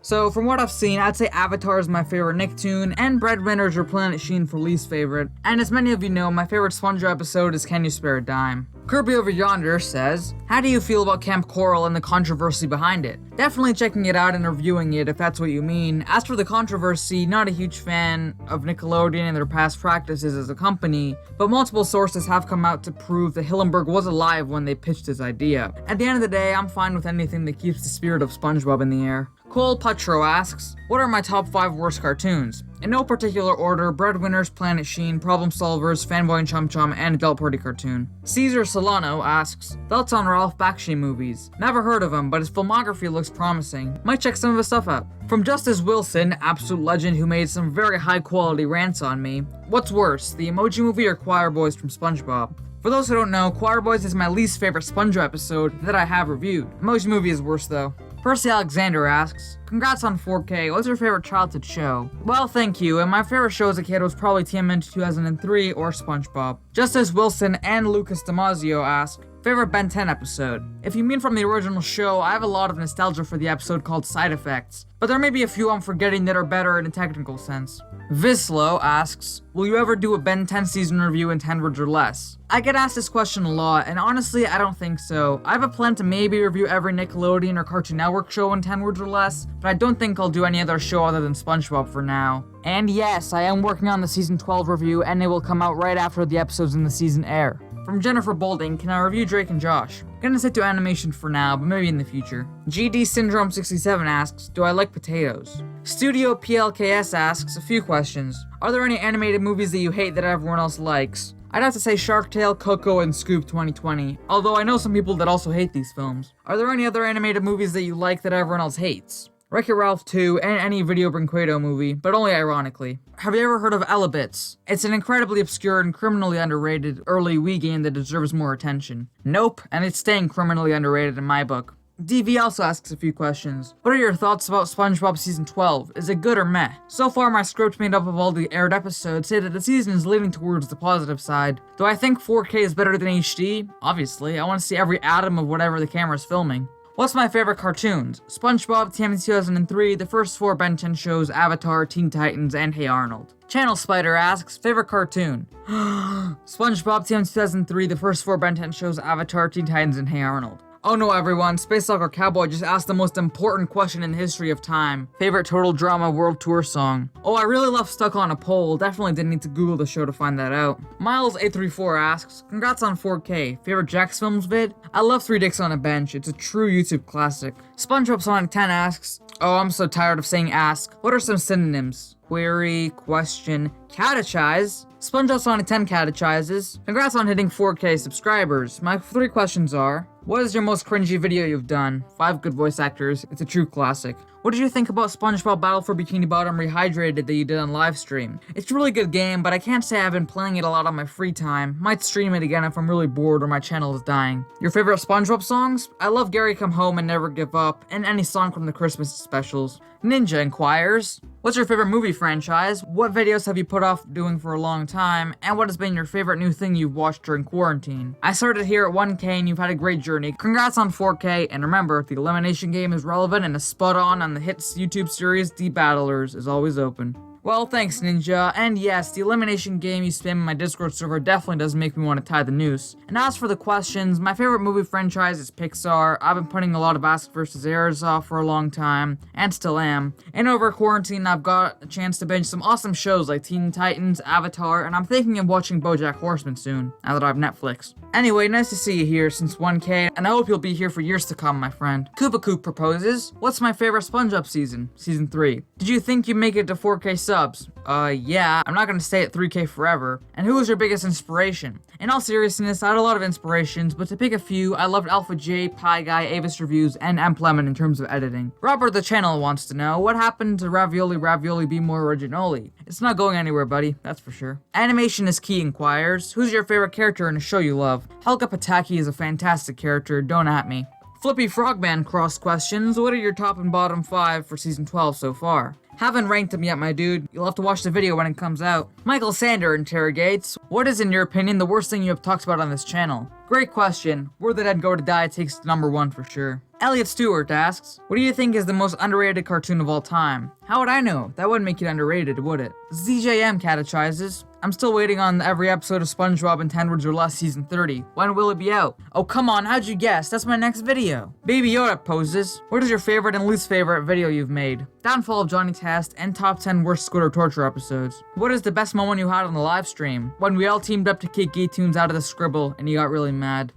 So from what I've seen, I'd say Avatar is my favorite Nicktoon, and Breadwinners or Planet Sheen for least favorite. And as many of you know, my favorite SpongeBob episode is Can You Spare a Dime? Kirby Over Yonder says, how do you feel about Camp Coral and the controversy behind it? Definitely checking it out and reviewing it if that's what you mean. As for the controversy, not a huge fan of Nickelodeon and their past practices as a company, but multiple sources have come out to prove that Hillenburg was alive when they pitched his idea. At the end of the day, I'm fine with anything that keeps the spirit of SpongeBob in the air. Cole Putro asks, what are my top 5 worst cartoons? In no particular order, Breadwinners, Planet Sheen, Problem Solvers, Fanboy and Chum Chum, and Adult Party Cartoon. Caesar Solano asks, thoughts on Ralph Bakshi movies? Never heard of him, but his filmography looks promising. Might check some of his stuff out. From Justice Wilson, absolute legend who made some very high quality rants on me, what's worse, the Emoji Movie or Choir Boys from SpongeBob? For those who don't know, Choir Boys is my least favorite SpongeBob episode that I have reviewed. Emoji Movie is worse though. Percy Alexander asks, congrats on 4K, what's your favorite childhood show? Well, thank you, and my favorite show as a kid was probably TMNT 2003 or SpongeBob. Justice Wilson and Lucas Damasio ask, favorite Ben 10 episode? If you mean from the original show, I have a lot of nostalgia for the episode called Side Effects, but there may be a few I'm forgetting that are better in a technical sense. Vislo asks, will you ever do a Ben 10 season review in 10 words or less? I get asked this question a lot, and honestly, I don't think so. I have a plan to maybe review every Nickelodeon or Cartoon Network show in 10 words or less, but I don't think I'll do any other show other than SpongeBob for now. And yes, I am working on the season 12 review, and it will come out right after the episodes in the season air. From Jennifer Bolding, can I review Drake and Josh? Gonna stick to animation for now, but maybe in the future. GD Syndrome 67 asks, do I like potatoes? Studio PLKS asks a few questions. Are there any animated movies that you hate that everyone else likes? I'd have to say Shark Tale, Coco, and Scoop 2020, although I know some people that also hate these films. Are there any other animated movies that you like that everyone else hates? Wreck-It Ralph 2, and any Video Brinquedo movie, but only ironically. Have you ever heard of Elebits? It's an incredibly obscure and criminally underrated early Wii game that deserves more attention. Nope, and it's staying criminally underrated in my book. DV also asks a few questions. What are your thoughts about SpongeBob Season 12? Is it good or meh? So far, my script made up of all the aired episodes say that the season is leaning towards the positive side. Do I think 4K is better than HD? Obviously, I want to see every atom of whatever the camera's filming. What's my favorite cartoons? SpongeBob, TMNT 2003, the first 4 Ben 10 shows, Avatar, Teen Titans, and Hey Arnold. Channel Spider asks, favorite cartoon? SpongeBob, TMNT 2003, the first 4 Ben 10 shows, Avatar, Teen Titans, and Hey Arnold. Oh no everyone, Space Soccer Cowboy just asked the most important question in the history of time. Favorite Total Drama World Tour song? Oh, I really love Stuck on a Pole, definitely didn't need to Google the show to find that out. Miles834 asks, congrats on 4K, favorite Jax Films vid? I love Three Dicks on a Bench, it's a true YouTube classic. SpongeBob Sonic 10 asks, oh I'm so tired of saying ask, what are some synonyms? Query, question, catechize? SpongeBob Sonic 10 catechizes. Congrats on hitting 4K subscribers. My 3 questions are, what is your most cringy video you've done? 5 good voice actors, it's a true classic. What did you think about SpongeBob Battle for Bikini Bottom Rehydrated that you did on livestream? It's a really good game, but I can't say I've been playing it a lot on my free time. Might stream it again if I'm really bored or my channel is dying. Your favorite SpongeBob songs? I love Gary Come Home and Never Give Up, and any song from the Christmas specials. Ninja inquires, what's your favorite movie franchise? What videos have you put off doing for a long time? And what has been your favorite new thing you've watched during quarantine? I started here at 1K and you've had a great journey. Congrats on 4K, and remember, the elimination game is relevant and is spot on the hit YouTube series The Battlers is always open. Well, thanks Ninja, and yes, the elimination game you spam in my Discord server definitely does make me want to tie the noose. And as for the questions, my favorite movie franchise is Pixar. I've been putting a lot of Ask vs. Errors off for a long time, and still am. And over quarantine, I've got a chance to binge some awesome shows like Teen Titans, Avatar, and I'm thinking of watching BoJack Horseman soon, now that I have Netflix. Anyway, nice to see you here since 1K, and I hope you'll be here for years to come, my friend. Koopa Coop proposes, what's my favorite SpongeBob season? Season 3. Did you think you'd make it to 4K subs? Yeah, I'm not gonna stay at 3K forever. And who was your biggest inspiration? In all seriousness, I had a lot of inspirations, but to pick a few, I loved Alpha J, Pie Guy, Avis Reviews, and M. Lemon in terms of editing. Robert the Channel wants to know, what happened to Ravioli Be More Originoli? It's not going anywhere, buddy, that's for sure. Animation is Key inquires, who's your favorite character in a show you love? Helga Pataki is a fantastic character, don't at me. Flippy Frogman cross questions, what are your top and bottom 5 for season 12 so far? Haven't ranked them yet, my dude. You'll have to watch the video when it comes out. Michael Sander interrogates, what is, in your opinion, the worst thing you have talked about on this channel? Great question. Where the Dead Go to Die takes number 1 for sure. Elliot Stewart asks, what do you think is the most underrated cartoon of all time? How would I know? That wouldn't make it underrated, would it? ZJM catechizes, I'm still waiting on every episode of SpongeBob in 10 Words or Less season 30. When will it be out? Oh, come on, how'd you guess? That's my next video. Baby Yoda poses, what is your favorite and least favorite video you've made? Downfall of Johnny Test and top 10 worst Squid Torture episodes. What is the best moment you had on the live stream? When we all teamed up to kick Geektoons out of the scribble and you got really mad.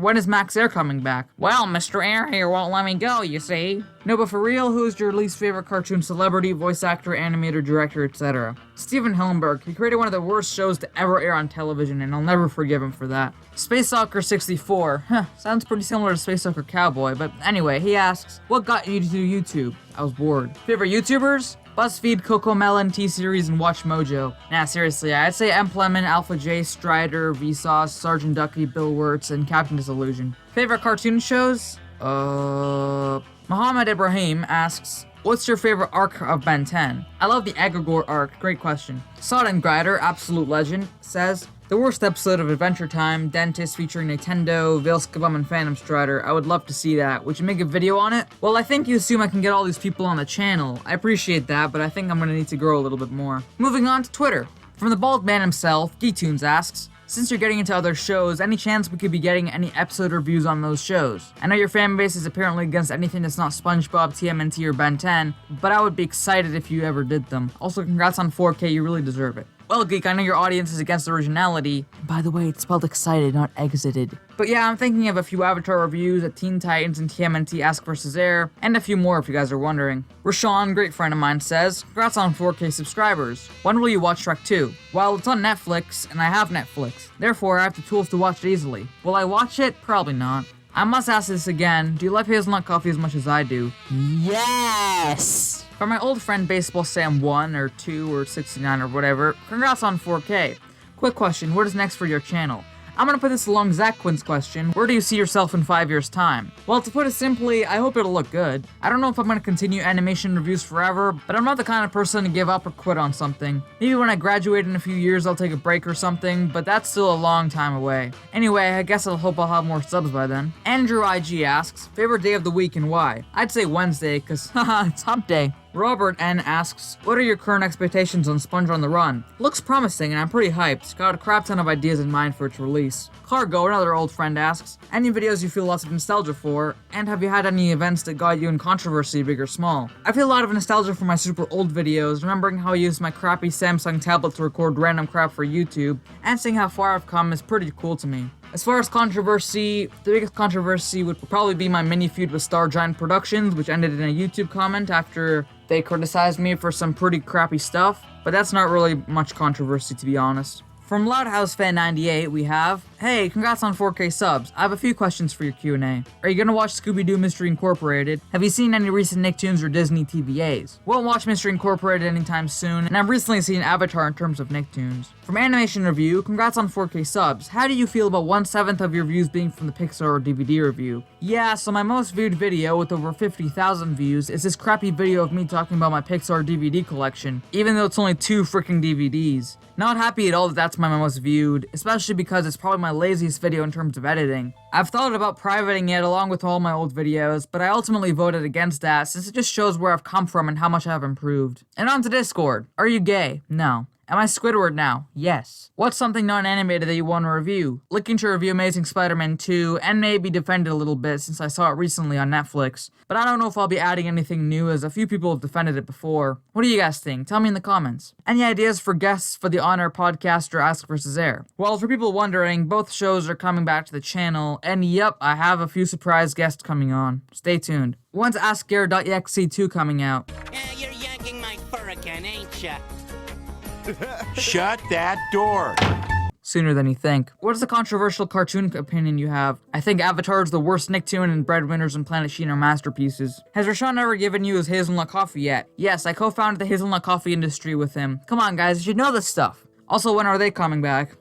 When is Max Air coming back? Well, Mr. Air here won't let me go, you see. No, but for real, who's your least favorite cartoon celebrity, voice actor, animator, director, etc.? Steven Hillenberg. He created one of the worst shows to ever air on television, and I'll never forgive him for that. Space Soccer 64. Sounds pretty similar to Space Soccer Cowboy, but anyway, he asks, what got you to do YouTube? I was bored. Favorite YouTubers? BuzzFeed, Cocomelon, T-Series, and Watch Mojo. Nah, seriously, I'd say M. Plemon, Alpha J, Strider, Vsauce, Sergeant Ducky, Bill Wirtz, and Captain Disillusion. Favorite cartoon shows? Muhammad Ibrahim asks, what's your favorite arc of Ben 10? I love the Egregore arc, great question. Sodden Grider, absolute legend, says, the worst episode of Adventure Time, Dentist featuring Nintendo, Vilskabum, and Phantom Strider. I would love to see that. Would you make a video on it? Well, I think you assume I can get all these people on the channel. I appreciate that, but I think I'm gonna need to grow a little bit more. Moving on to Twitter. From the bald man himself, Geektoons asks, since you're getting into other shows, any chance we could be getting any episode reviews on those shows? I know your fan base is apparently against anything that's not SpongeBob, TMNT, or Ben 10, but I would be excited if you ever did them. Also, congrats on 4K, you really deserve it. Well, Geek, I know your audience is against originality. By the way, it's spelled excited, not exited. But yeah, I'm thinking of a few Avatar reviews at Teen Titans and TMNT Ask vs. Air, and a few more if you guys are wondering. Rashawn, great friend of mine, says, congrats on 4K subscribers. When will you watch Shrek 2? Well, it's on Netflix, and I have Netflix. Therefore, I have the tools to watch it easily. Will I watch it? Probably not. I must ask this again, do you like hazelnut coffee as much as I do? Yes! For my old friend Baseball Sam 1 or 2 or 69 or whatever, congrats on 4K. Quick question, what is next for your channel? I'm gonna put this along Zach Quinn's question, where do you see yourself in 5 years' time? Well, to put it simply, I hope it'll look good. I don't know if I'm gonna continue animation reviews forever, but I'm not the kind of person to give up or quit on something. Maybe when I graduate in a few years I'll take a break or something, but that's still a long time away. Anyway, I guess I'll hope I'll have more subs by then. Andrew IG asks, favorite day of the week and why? I'd say Wednesday, cause haha, it's hump day. Robert N asks, what are your current expectations on Sponge on the Run? Looks promising and I'm pretty hyped, got a crap ton of ideas in mind for its release. Cargo, another old friend, asks, any videos you feel lots of nostalgia for, and have you had any events that got you in controversy, big or small? I feel a lot of nostalgia for my super old videos, remembering how I used my crappy Samsung tablet to record random crap for YouTube, and seeing how far I've come is pretty cool to me. As far as controversy, the biggest controversy would probably be my mini feud with Star Giant Productions, which ended in a YouTube comment after they criticized me for some pretty crappy stuff, but that's not really much controversy to be honest. From Loudhouse Fan 98, we have, hey, congrats on 4K subs. I have a few questions for your Q&A. Are you gonna watch Scooby-Doo Mystery Incorporated? Have you seen any recent Nicktoons or Disney TVAs? Won't watch Mystery Incorporated anytime soon, and I've recently seen Avatar in terms of Nicktoons. From Animation Review, congrats on 4K subs. How do you feel about 1/7 of your views being from the Pixar or DVD review? Yeah, so my most viewed video with over 50,000 views is this crappy video of me talking about my Pixar DVD collection, even though it's only 2 freaking DVDs. Not happy at all that that's my most viewed, especially because it's probably my laziest video in terms of editing. I've thought about privating it along with all my old videos, but I ultimately voted against that since it just shows where I've come from and how much I've improved. And on to Discord. Are you gay? No. Am I Squidward now? Yes. What's something non-animated that you want to review? Looking to review Amazing Spider-Man 2, and maybe defend it a little bit since I saw it recently on Netflix. But I don't know if I'll be adding anything new as a few people have defended it before. What do you guys think? Tell me in the comments. Any ideas for guests for the Honor podcast or Ask vs. Air? Well, for people wondering, both shows are coming back to the channel, and yep, I have a few surprise guests coming on. Stay tuned. When's AskGare.exe 2 coming out? You're yanking my fur again, ain't ya? Shut that door. Sooner than you think. What is the controversial cartoon opinion you have? I think Avatar is the worst Nicktoon and Breadwinners and Planet Sheen are masterpieces. Has Rashawn ever given you his hazelnut coffee yet? Yes, I co-founded the hazelnut coffee industry with him. Come on guys, you should know this stuff. Also, when are they coming back?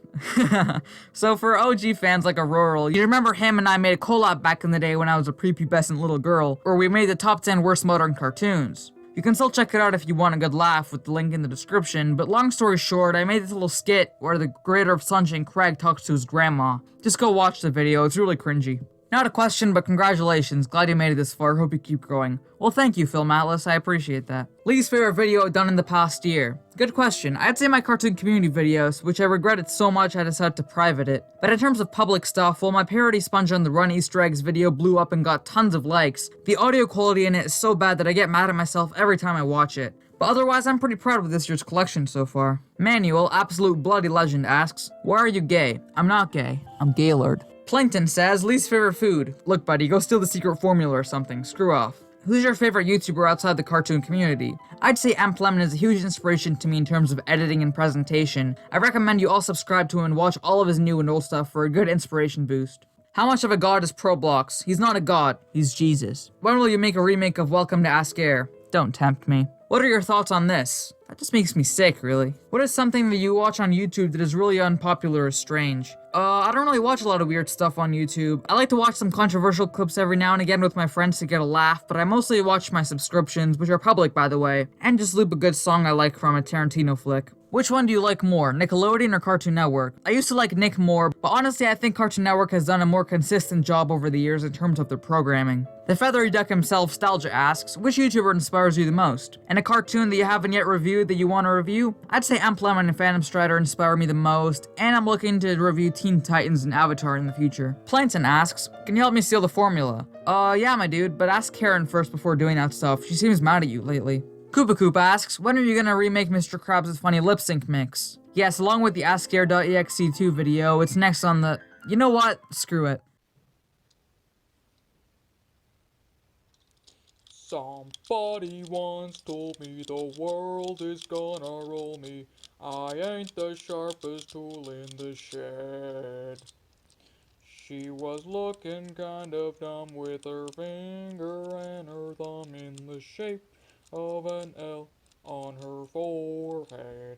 So for OG fans like Auroral, you remember him and I made a collab back in the day when I was a prepubescent little girl, where we made the top 10 worst modern cartoons. You can still check it out if you want a good laugh with the link in the description, but long story short, I made this little skit where the creator of Sunshine Craig talks to his grandma. Just go watch the video, it's really cringy. Not a question, but congratulations, glad you made it this far, hope you keep growing. Well, thank you, Film Atlas, I appreciate that. Least favorite video done in the past year? Good question. I'd say my cartoon community videos, which I regretted so much I decided to private it. But in terms of public stuff, while my parody Sponge on the Run Easter eggs video blew up and got tons of likes, the audio quality in it is so bad that I get mad at myself every time I watch it. But otherwise, I'm pretty proud of this year's collection so far. Manuel, absolute bloody legend, asks, why are you gay? I'm not gay. I'm Gaylord. Plankton says, least favorite food. Look, buddy, go steal the secret formula or something. Screw off. Who's your favorite YouTuber outside the cartoon community? I'd say Amp Lemon is a huge inspiration to me in terms of editing and presentation. I recommend you all subscribe to him and watch all of his new and old stuff for a good inspiration boost. How much of a god is Problox? He's not a god, he's Jesus. When will you make a remake of Welcome to A.S.K? Don't tempt me. What are your thoughts on this? That just makes me sick, really. What is something that you watch on YouTube that is really unpopular or strange? I don't really watch a lot of weird stuff on YouTube. I like to watch some controversial clips every now and again with my friends to get a laugh, but I mostly watch my subscriptions, which are public by the way, and just loop a good song I like from a Tarantino flick. Which one do you like more, Nickelodeon or Cartoon Network? I used to like Nick more, but honestly I think Cartoon Network has done a more consistent job over the years in terms of their programming. The Feathery Duck himself, Stalgia, asks, which YouTuber inspires you the most? And a cartoon that you haven't yet reviewed that you want to review? I'd say Amp Lemon and Phantom Strider inspire me the most, and I'm looking to review Teen Titans and Avatar in the future. Plankton asks, can you help me steal the formula? Yeah my dude, but ask Karen first before doing that stuff, she seems mad at you lately. Koopa Koop asks, when are you gonna remake Mr. Krabs' funny lip sync mix? Yes, along with the AskAir.exe2 video, it's next on the... You know what? Screw it. Somebody once told me the world is gonna roll me. I ain't the sharpest tool in the shed. She was looking kind of dumb with her finger and her thumb in the shape of an L on her forehead.